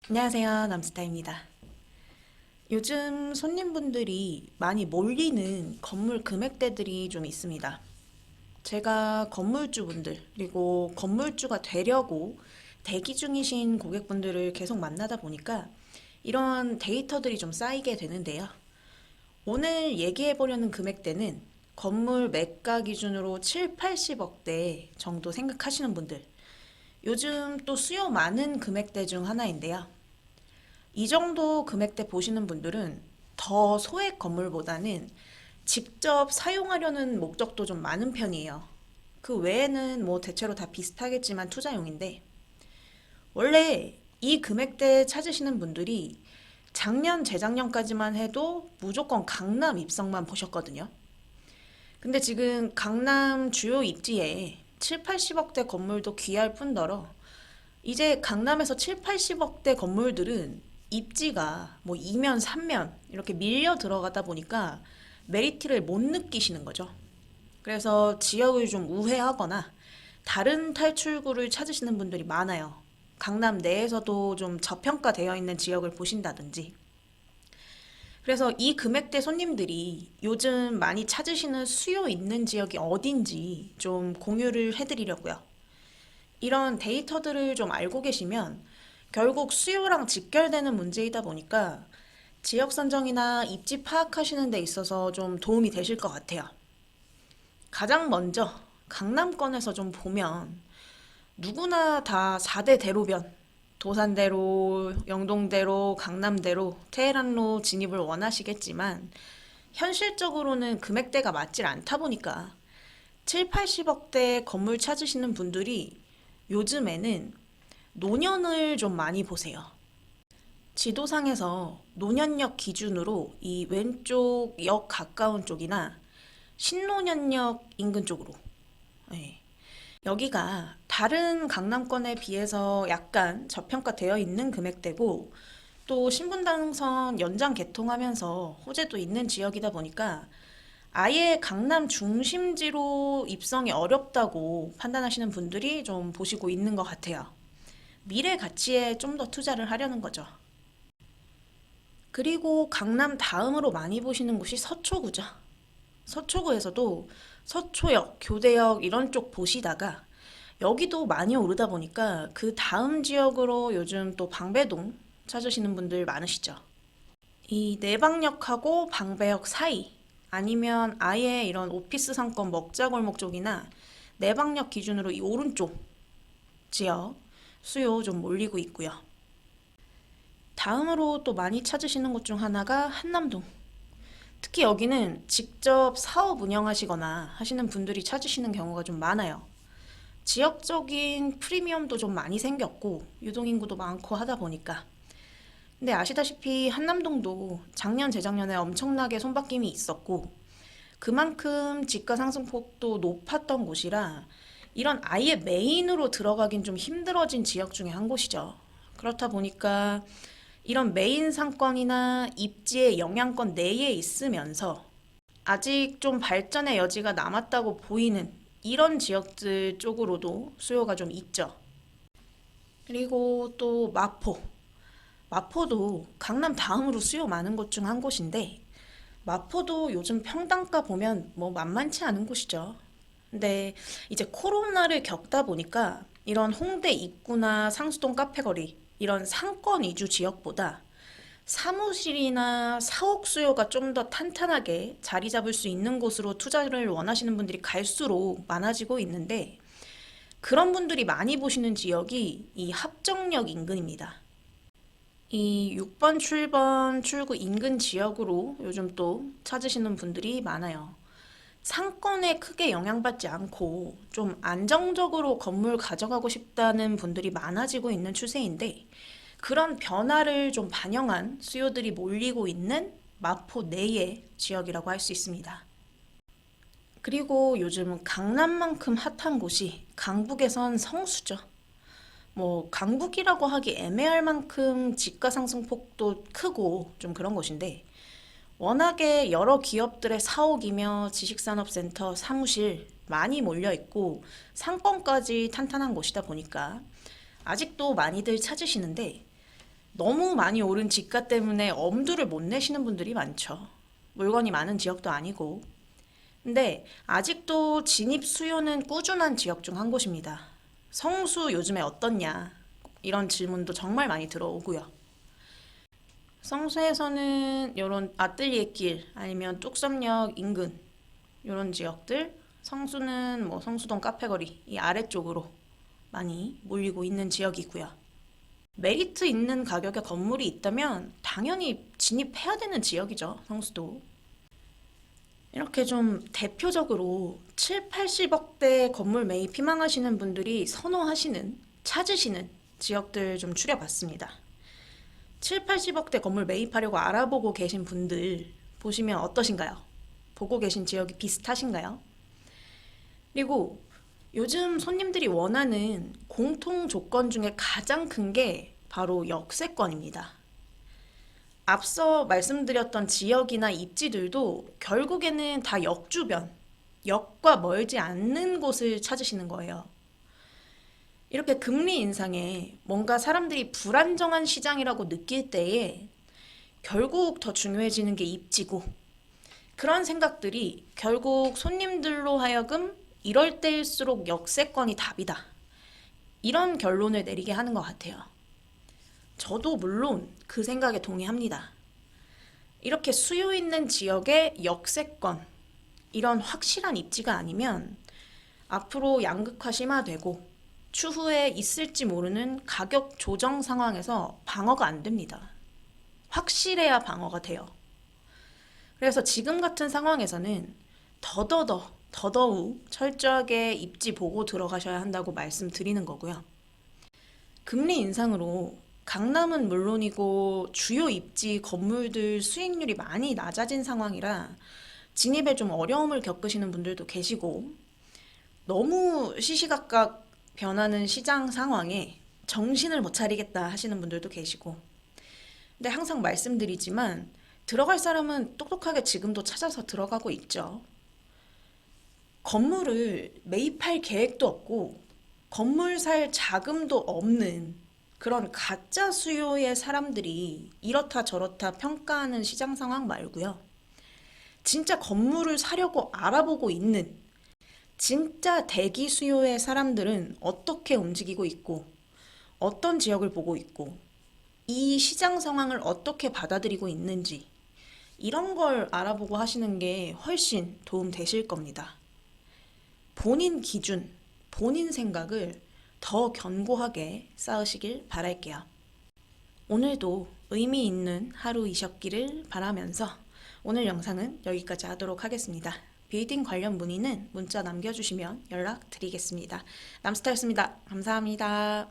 안녕하세요. 남스타입니다. 요즘 손님분들이 많이 몰리는 건물 금액대들이 좀 있습니다. 제가 건물주분들, 그리고 건물주가 되려고 대기 중이신 고객분들을 계속 만나다 보니까 이런 데이터들이 좀 쌓이게 되는데요. 오늘 얘기해보려는 금액대는 건물 매가 기준으로 7, 80억대 정도 생각하시는 분들, 요즘 또 수요 많은 금액대 중 하나인데요. 이 정도 금액대 보시는 분들은 더 소액 건물보다는 직접 사용하려는 목적도 좀 많은 편이에요. 그 외에는 뭐 대체로 다 비슷하겠지만 투자용인데, 원래 이 금액대 찾으시는 분들이 작년, 재작년까지만 해도 무조건 강남 입성만 보셨거든요. 근데 지금 강남 주요 입지에 7, 80억대 건물도 귀할 뿐더러 이제 강남에서 7, 80억대 건물들은 입지가 뭐 2면, 3면 이렇게 밀려 들어가다 보니까 메리트를 못 느끼시는 거죠. 그래서 지역을 좀 우회하거나 다른 탈출구를 찾으시는 분들이 많아요. 강남 내에서도 좀 저평가되어 있는 지역을 보신다든지. 그래서 이 금액대 손님들이 요즘 많이 찾으시는 수요 있는 지역이 어딘지 좀 공유를 해드리려고요. 이런 데이터들을 좀 알고 계시면 결국 수요랑 직결되는 문제이다 보니까 지역 선정이나 입지 파악하시는 데 있어서 좀 도움이 되실 것 같아요. 가장 먼저 강남권에서 좀 보면 누구나 다 4대 대로변, 도산대로, 영동대로, 강남대로, 테헤란로 진입을 원하시겠지만 현실적으로는 금액대가 맞질 않다 보니까 7, 80억대 건물 찾으시는 분들이 요즘에는 노년을 좀 많이 보세요. 지도상에서 노년역 기준으로 이 왼쪽 역 가까운 쪽이나 신노년역 인근 쪽으로, 예, 여기가 다른 강남권에 비해서 약간 저평가되어 있는 금액대고 또 신분당선 연장 개통하면서 호재도 있는 지역이다 보니까 아예 강남 중심지로 입성이 어렵다고 판단하시는 분들이 좀 보시고 있는 것 같아요. 미래 가치에 좀 더 투자를 하려는 거죠. 그리고 강남 다음으로 많이 보시는 곳이 서초구죠. 서초구에서도 서초역, 교대역 이런 쪽 보시다가 여기도 많이 오르다 보니까 그 다음 지역으로 요즘 또 방배동 찾으시는 분들 많으시죠. 이 내방역하고 방배역 사이 아니면 아예 이런 오피스 상권 먹자골목 쪽이나 내방역 기준으로 이 오른쪽 지역 수요 좀 몰리고 있고요. 다음으로 또 많이 찾으시는 곳 중 하나가 한남동. 특히 여기는 직접 사업 운영하시거나 하시는 분들이 찾으시는 경우가 좀 많아요. 지역적인 프리미엄도 좀 많이 생겼고 유동인구도 많고 하다 보니까. 근데 아시다시피 한남동도 작년, 재작년에 엄청나게 손바뀜이 있었고 그만큼 집가 상승폭도 높았던 곳이라 이런 아예 메인으로 들어가긴 좀 힘들어진 지역 중에 한 곳이죠. 그렇다 보니까 이런 메인 상권이나 입지의 영향권 내에 있으면서 아직 좀 발전의 여지가 남았다고 보이는 이런 지역들 쪽으로도 수요가 좀 있죠. 그리고 또 마포. 마포도 강남 다음으로 수요 많은 곳 중 한 곳인데 마포도 요즘 평당가 보면 뭐 만만치 않은 곳이죠. 근데 이제 코로나를 겪다 보니까 이런 홍대 입구나 상수동 카페거리 이런 상권 위주 지역보다 사무실이나 사옥 수요가 좀 더 탄탄하게 자리 잡을 수 있는 곳으로 투자를 원하시는 분들이 갈수록 많아지고 있는데 그런 분들이 많이 보시는 지역이 이 합정역 인근입니다. 이 6번, 7번 출구 인근 지역으로 요즘 또 찾으시는 분들이 많아요. 상권에 크게 영향받지 않고 좀 안정적으로 건물 가져가고 싶다는 분들이 많아지고 있는 추세인데 그런 변화를 좀 반영한 수요들이 몰리고 있는 마포 내의 지역이라고 할 수 있습니다. 그리고 요즘은 강남만큼 핫한 곳이 강북에선 성수죠. 뭐 강북이라고 하기 애매할 만큼 집가 상승폭도 크고 좀 그런 곳인데 워낙에 여러 기업들의 사옥이며 지식산업센터, 사무실 많이 몰려 있고 상권까지 탄탄한 곳이다 보니까 아직도 많이들 찾으시는데 너무 많이 오른 집가 때문에 엄두를 못 내시는 분들이 많죠. 물건이 많은 지역도 아니고. 근데 아직도 진입 수요는 꾸준한 지역 중 한 곳입니다. 성수 요즘에 어떻냐? 이런 질문도 정말 많이 들어오고요. 성수에서는 이런 아뜰리에길 아니면 뚝섬역 인근 이런 지역들, 성수는 뭐 성수동 카페거리 이 아래쪽으로 많이 몰리고 있는 지역이고요. 메리트 있는 가격의 건물이 있다면 당연히 진입해야 되는 지역이죠, 성수도. 이렇게 좀 대표적으로 7, 80억대 건물 매입 희망하시는 분들이 선호하시는, 찾으시는 지역들 좀 추려봤습니다. 7, 80억대 건물 매입하려고 알아보고 계신 분들 보시면 어떠신가요? 보고 계신 지역이 비슷하신가요? 그리고 요즘 손님들이 원하는 공통 조건 중에 가장 큰 게 바로 역세권입니다. 앞서 말씀드렸던 지역이나 입지들도 결국에는 다 역 주변, 역과 멀지 않는 곳을 찾으시는 거예요. 이렇게 금리 인상에 뭔가 사람들이 불안정한 시장이라고 느낄 때에 결국 더 중요해지는 게 입지고, 그런 생각들이 결국 손님들로 하여금 이럴 때일수록 역세권이 답이다, 이런 결론을 내리게 하는 것 같아요. 저도 물론 그 생각에 동의합니다. 이렇게 수요 있는 지역의 역세권, 이런 확실한 입지가 아니면 앞으로 양극화 심화되고 추후에 있을지 모르는 가격 조정 상황에서 방어가 안 됩니다. 확실해야 방어가 돼요. 그래서 지금 같은 상황에서는 더더욱 철저하게 입지 보고 들어가셔야 한다고 말씀드리는 거고요. 금리 인상으로 강남은 물론이고 주요 입지 건물들 수익률이 많이 낮아진 상황이라 진입에 좀 어려움을 겪으시는 분들도 계시고, 너무 시시각각 변하는 시장 상황에 정신을 못 차리겠다 하시는 분들도 계시고, 근데 항상 말씀드리지만 들어갈 사람은 똑똑하게 지금도 찾아서 들어가고 있죠. 건물을 매입할 계획도 없고 건물 살 자금도 없는 그런 가짜 수요의 사람들이 이렇다 저렇다 평가하는 시장 상황 말고요. 진짜 건물을 사려고 알아보고 있는 진짜 대기 수요의 사람들은 어떻게 움직이고 있고, 어떤 지역을 보고 있고, 이 시장 상황을 어떻게 받아들이고 있는지, 이런 걸 알아보고 하시는 게 훨씬 도움 되실 겁니다. 본인 기준, 본인 생각을 더 견고하게 쌓으시길 바랄게요. 오늘도 의미 있는 하루이셨기를 바라면서 오늘 영상은 여기까지 하도록 하겠습니다. 빌딩 관련 문의는 문자 남겨주시면 연락드리겠습니다. 남스타였습니다. 감사합니다.